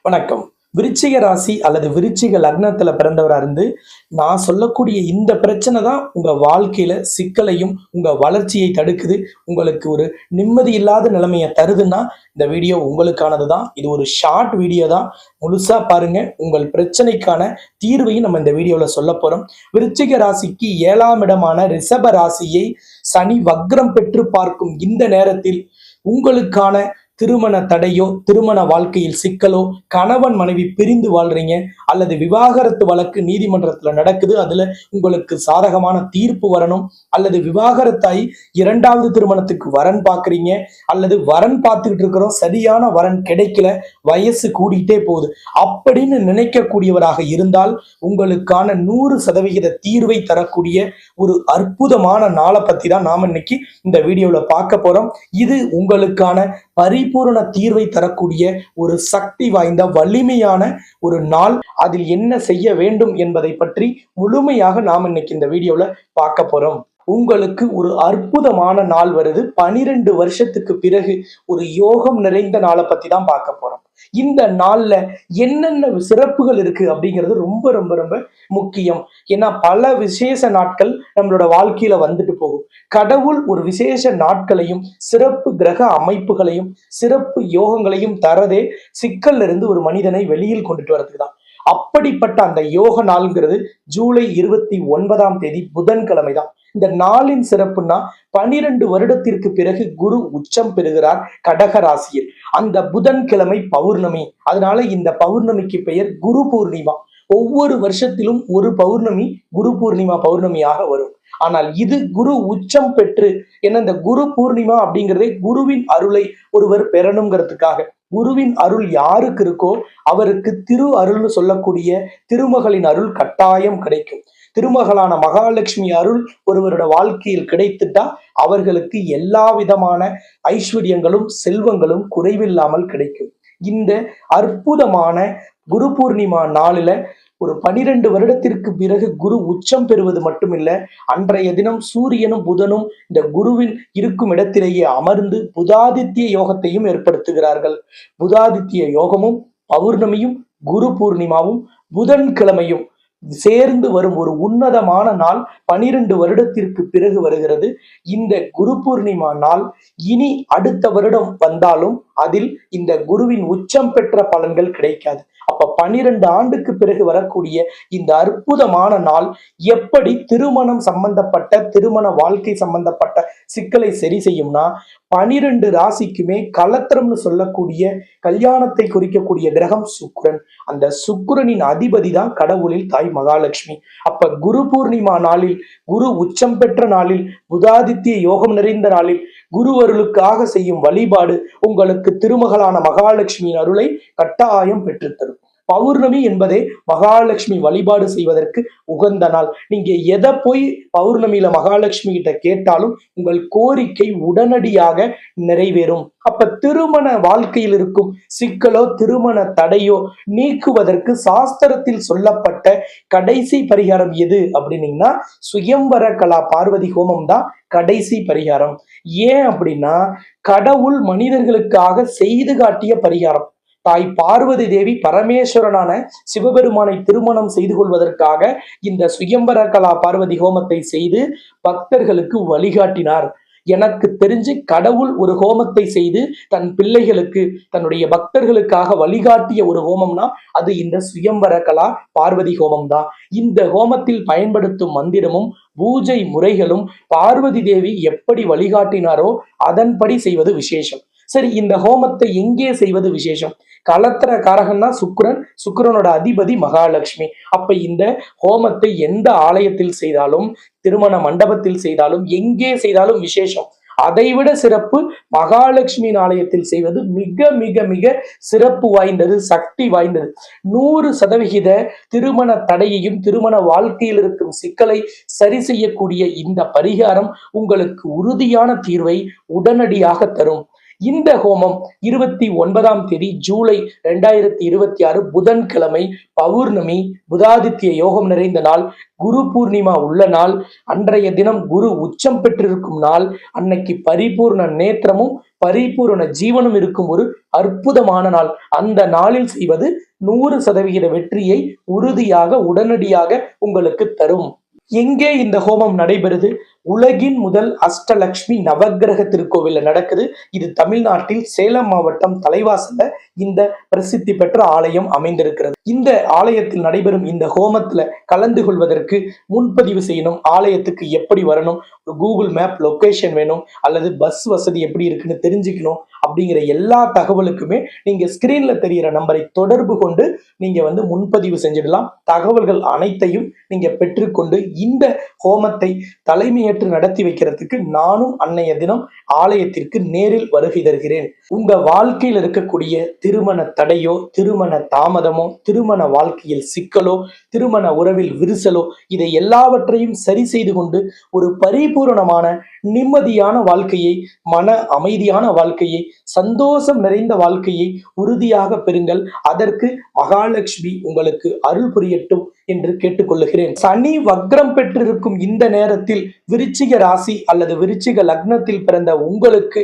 வணக்கம். விருச்சிக ராசி அல்லது விருச்சிக லக்னத்துல பிறந்தவரா இருந்து, நான் சொல்லக்கூடிய இந்த பிரச்சனை தான் உங்க வாழ்க்கையில சிக்கலையும், உங்க வளர்ச்சியை தடுக்குது. உங்களுக்கு ஒரு நிம்மதி இல்லாத நிலைமைய தருதுன்னா, இந்த வீடியோ உங்களுக்கானது தான். இது ஒரு ஷார்ட் வீடியோ தான். முழுசா பாருங்க. உங்கள் பிரச்சனைக்கான தீர்வையும் நம்ம இந்த வீடியோல சொல்லப் போறோம். விருச்சிக ராசிக்கு 7ஆம் இடமான ரிஷப ராசியை சனி வக்ரம் பெற்று பார்க்கும் இந்த நேரத்தில் உங்களுக்கான திருமண தடையோ, திருமண வாழ்க்கையில் சிக்கலோ, கணவன் மனைவி பிரிந்து வாழ்றீங்க அல்லது விவாகரத்து வழக்கு நீதிமன்றத்துல நடக்குது, அதுல உங்களுக்கு சாதகமான தீர்ப்பு வரணும், அல்லது விவாகரத்தாய் 2வது திருமணத்துக்கு வரன் பார்க்குறீங்க, அல்லது வரன் பார்த்துக்கிட்டு இருக்கிறோம், சரியான வரன் கிடைக்கல, வயசு கூடிட்டே போகுது அப்படின்னு நினைக்கக்கூடியவராக இருந்தால் உங்களுக்கான 100% தீர்வை தரக்கூடிய ஒரு அற்புதமான நாளை பத்தி தான் நாம இன்னைக்கு இந்த வீடியோல பார்க்க போறோம். இது உங்களுக்கான பரிபூரண தீர்வை தரக்கூடிய ஒரு சக்தி வாய்ந்த வலிமையான ஒரு நாள். அதில் என்ன செய்ய வேண்டும் என்பதை பற்றி முழுமையாக நாம் இன்னைக்கு இந்த வீடியோல பார்க்க போறோம். உங்களுக்கு ஒரு அற்புதமான நாள் வருது. 12 வருஷத்துக்கு பிறகு ஒரு யோகம் நிறைந்த நாளை பத்தி தான் பார்க்க போறோம். இந்த நாள்ல என்னென்ன சிறப்புகள் இருக்கு அப்படிங்கிறது ரொம்ப ரொம்ப ரொம்ப முக்கியம். ஏன்னா பல விசேஷ நாட்கள் நம்மளோட வாழ்க்கையில வந்துட்டு போகும். கடவுள் ஒரு விசேஷ நாட்களையும் சிறப்பு கிரக அமைப்புகளையும் சிறப்பு யோகங்களையும் தரதே சிக்கல்ல இருந்து ஒரு மனிதனை வெளியில் கொண்டுட்டு வரதுக்கு தான். அப்படிப்பட்ட அந்த யோக நாள்ங்கிறது ஜூலை 29ஆம் தேதி புதன்கிழமை தான். இந்த நாளின் சிறப்புன்னா 12 வருடத்திற்கு பிறகு குரு உச்சம் பெறுகிறார் கடக ராசியில். அந்த புதன்கிழமை பௌர்ணமி. அதனால இந்த பௌர்ணமிக்கு பெயர் குரு பூர்ணிமா. ஒவ்வொரு வருஷத்திலும் ஒரு பௌர்ணமி குரு பூர்ணிமா பௌர்ணமியாக வரும். ஆனால் இது குரு உச்சம் பெற்று, ஏன்னா இந்த குரு பூர்ணிமா அப்படிங்கிறதே குருவின் அருளை ஒருவர் பெறணுங்கிறதுக்காக. குருவின் அருள் யாருக்கு இருக்கோ அவருக்கு திரு அருள்னு சொல்லக்கூடிய திருமகளின் அருள் கட்டாயம் கிடைக்கும். திருமகளான மகாலட்சுமி அருள் ஒருவரோட வாழ்க்கையில் கிடைத்துட்டா அவர்களுக்கு எல்லா விதமான ஐஸ்வர்யங்களும் செல்வங்களும் குறைவில்லாமல் கிடைக்கும். இந்த அற்புதமான குரு பூர்ணிமா நாளில ஒரு 12 வருடத்திற்கு பிறகு குரு உச்சம் பெறுவது மட்டுமில்ல, அன்றைய தினம் சூரியனும் புதனும் இந்த குருவின் இருக்கும் இடத்திலேயே அமர்ந்து புதாதித்ய யோகத்தையும் ஏற்படுத்துகிறார்கள். புதாதித்ய யோகமும் பௌர்ணமியும் குரு பூர்ணிமாவும் புதன்கிழமையும் சேர்ந்து வரும் ஒரு உன்னதமான நாள் 12 வருடத்திற்கு பிறகு வருகிறது. இந்த குரு பூர்ணிமா நாள் இனி அடுத்த வருடம் வந்தாலும் அதில் இந்த குருவின் உச்சம் பெற்ற பலன்கள் கிடைக்காது. அப்ப 12 ஆண்டுக்கு பிறகு வரக்கூடிய இந்த அற்புதமான நாள் எப்படி திருமணம் சம்பந்தப்பட்ட திருமண வாழ்க்கை சம்பந்தப்பட்ட சிக்கலை சரி செய்யும்னா, 12 ராசிக்குமே கலத்திரம்னு சொல்லக்கூடிய கல்யாணத்தை குறிக்கக்கூடிய கிரகம் சுக்கிரன். அந்த சுக்கிரனின் அதிபதி தான் கடவுளில் தாய் மகாலட்சுமி. அப்ப குரு பூர்ணிமா நாளில், குரு உச்சம் பெற்ற நாளில், புதாதித்ய யோகம் நிறைந்த நாளில் குருவருளுக்காக செய்யும் வழிபாடு உங்களுக்கு திருமகளான மகாலட்சுமியின் அருளை கட்டாயம் பெற்றுத்தரும். பௌர்ணமி என்பதே மகாலட்சுமி வழிபாடு செய்வதற்கு உகந்த நாள். நீங்க எதை போய் பௌர்ணமியில மகாலட்சுமி கிட்ட கேட்டாலும் உங்கள் கோரிக்கை உடனடியாக நிறைவேறும். அப்ப திருமண வாழ்க்கையில் இருக்கும் சிக்கலோ திருமண தடையோ நீக்குவதற்கு சாஸ்திரத்தில் சொல்லப்பட்ட கடைசி பரிகாரம் எது அப்படின்னீங்கன்னா, சுயம்பர கலா பார்வதி ஹோமம் தான் கடைசி பரிகாரம். ஏன் அப்படின்னா, கடவுள் மனிதர்களுக்காக செய்து காட்டிய பரிகாரம். தாய் பார்வதி தேவி பரமேஸ்வரனான சிவபெருமானை திருமணம் செய்து கொள்வதற்காக இந்த சுயம்பர கலா பார்வதி ஹோமத்தை செய்து பக்தர்களுக்கு வழிகாட்டினார். எனக்கு தெரிஞ்சு கடவுள் ஒரு ஹோமத்தை செய்து தன் பிள்ளைகளுக்கு, தன்னுடைய பக்தர்களுக்காக வழிகாட்டிய ஒரு ஹோமம்னா அது இந்த சுயம்பர கலா பார்வதி ஹோமம் தான். இந்த ஹோமத்தில் பயன்படுத்தும் மந்திரமும் பூஜை முறைகளும் பார்வதி தேவி எப்படி வழிகாட்டினாரோ அதன்படி செய்வது விசேஷம். சரி, இந்த ஹோமத்தை எங்கே செய்வது விசேஷம்? கலத்திர காரகன்னா சுக்கிரன், சுக்கிரனோட அதிபதி மகாலட்சுமி. அப்ப இந்த ஹோமத்தை எந்த ஆலயத்தில் செய்தாலும், திருமண மண்டபத்தில் செய்தாலும், எங்கே செய்தாலும் விசேஷம். அதைவிட சிறப்பு மகாலட்சுமியின் ஆலயத்தில் செய்வது மிக மிக மிக சிறப்பு வாய்ந்தது, சக்தி வாய்ந்தது. 100% திருமண தடையையும் திருமண வாழ்க்கையில் இருக்கும் சிக்கலை சரி செய்யக்கூடிய இந்த பரிகாரம் உங்களுக்கு உறுதியான தீர்வை உடனடியாக தரும். இந்த ஹோமம் 29ஆம் தேதி ஜூலை 2026 புதன்கிழமை பௌர்ணமி புதாதித்ய யோகம் நிறைந்த நாள், குரு பூர்ணிமா உள்ள நாள், அன்றைய தினம் குரு உச்சம் பெற்றிருக்கும் நாள், அன்னைக்கு பரிபூர்ண நேத்திரமும் பரிபூர்ண ஜீவனும் இருக்கும் ஒரு அற்புதமான நாள். அந்த நாளில் செய்வது 100% வெற்றியை உறுதியாக உடனடியாக உங்களுக்கு தரும். எங்கே இந்த ஹோமம் நடைபெறுது? உலகின் முதல் அஷ்டலட்சுமி நவக்கிரக திருக்கோவில்ல நடக்குது. இது தமிழ்நாட்டில் சேலம் மாவட்டம் தலைவாசல்ல இந்த பிரசித்தி பெற்ற ஆலயம் அமைந்திருக்கிறது. இந்த ஆலயத்தில் நடைபெறும் இந்த ஹோமத்துல கலந்து கொள்வதற்கு முன்பதிவு செய்யணும். ஆலயத்துக்கு எப்படி வரணும், கூகுள் மேப் லொகேஷன் வேணும், அல்லது பஸ் வசதி எப்படி இருக்குன்னு தெரிஞ்சுக்கணும் அப்படிங்கிற எல்லா தகவலுக்குமே நீங்க ஸ்கிரீன்ல தெரிகிற நம்பரை தொடர்பு கொண்டு நீங்க முன்பதிவு செஞ்சிடலாம். தகவல்கள் அனைத்தையும் நீங்க பெற்றுக்கொண்டு இந்த ஹோமத்தை தலைமையேற்று நடத்தி வைக்கிறதுக்கு நானும் அன்னைய தினம் ஆலயத்திற்கு நேரில் வருகை தருகிறேன். உங்க வாழ்க்கையில் இருக்கக்கூடிய திருமண தடையோ, திருமண தாமதமோ, திருமண வாழ்க்கையில் சிக்கலோ, திருமண உறவில் விரிசலோ, இதை எல்லாவற்றையும் சரி செய்து கொண்டு ஒரு பரிபூரணமான நிம்மதியான வாழ்க்கையை, மன அமைதியான வாழ்க்கையை, சந்தோஷம் நிறைந்த வாழ்க்கையை உறுதியாக பெறுங்கள். அதற்கு மகாலட்சுமி உங்களுக்கு அருள் புரியட்டும் என்று கேட்டுக்கொள்ளுகிறேன். சனி வக்ரம் பெற்றிருக்கும் இந்த நேரத்தில் விருச்சிக ராசி அல்லது விருச்சிக லக்னத்தில் பிறந்த உங்களுக்கு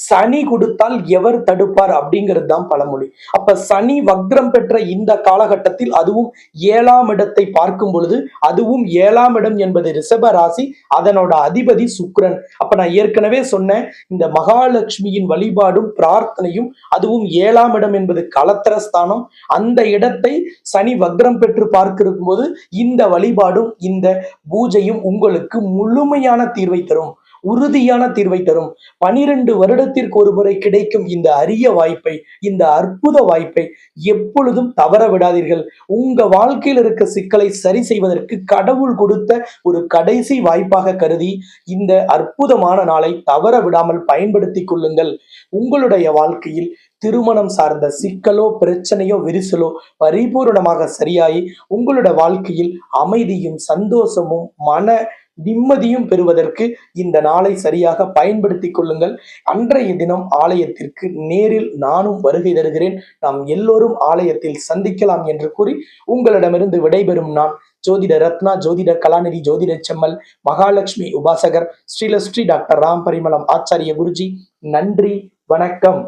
சனி கொடுத்தால் எவர் தடுப்பார் அப்படிங்கிறது தான் பழமொழி. அப்ப சனி வக்ரம் பெற்ற இந்த காலகட்டத்தில், அதுவும் 7ஆம் இடத்தை பார்க்கும் பொழுது, அதுவும் 7ஆம் இடம் என்பது ரிஷப ராசி, அதனோட அதிபதி சுக்கிரன். அப்ப நான் ஏற்கனவே சொன்னேன், இந்த மகாலட்சுமியின் வழிபாடும் பிரார்த்தனையும், அதுவும் 7ஆம் இடம் என்பது கலத்திரஸ்தானம், அந்த இடத்தை சனி வக்ரம் பெற்று பார்க்கும் போது இந்த வழிபாடும் இந்த பூஜையும் உங்களுக்கு முழுமையான தீர்வை தரும், உறுதியான தீர்வை தரும். 12 வருடத்திற்கு ஒரு முறை கிடைக்கும் இந்த அரிய வாய்ப்பை, இந்த அற்புத வாய்ப்பை எப்பொழுதும் தவற விடாதீர்கள். உங்க வாழ்க்கையில் இருக்க சிக்கலை சரி செய்வதற்கு கடவுள் கொடுத்த ஒரு கடைசி வாய்ப்பாக கருதி இந்த அற்புதமான நாளை தவற விடாமல் பயன்படுத்திக் கொள்ளுங்கள். உங்களுடைய வாழ்க்கையில் திருமணம் சார்ந்த சிக்கலோ, பிரச்சனையோ, விரிசலோ பரிபூர்ணமாக சரியாகி உங்களுடைய வாழ்க்கையில் அமைதியும் சந்தோஷமும் மன நிம்மதியும் பெறுவதற்கு இந்த நாளை சரியாக பயன்படுத்திக் கொள்ளுங்கள். அன்றைய தினம் ஆலயத்திற்கு நேரில் நானும் வருகை தருகிறேன். நாம் எல்லோரும் ஆலயத்தில் சந்திக்கலாம் என்று கூறி உங்களிடமிருந்து விடைபெறும் நான் ஜோதிட ரத்னா, ஜோதிட கலாநிதி, ஜோதிட செம்மல், மகாலட்சுமி உபாசகர், ஸ்ரீலஸ்ரீ டாக்டர் ராம் பரிமளம் ஆச்சாரிய குருஜி. நன்றி, வணக்கம்.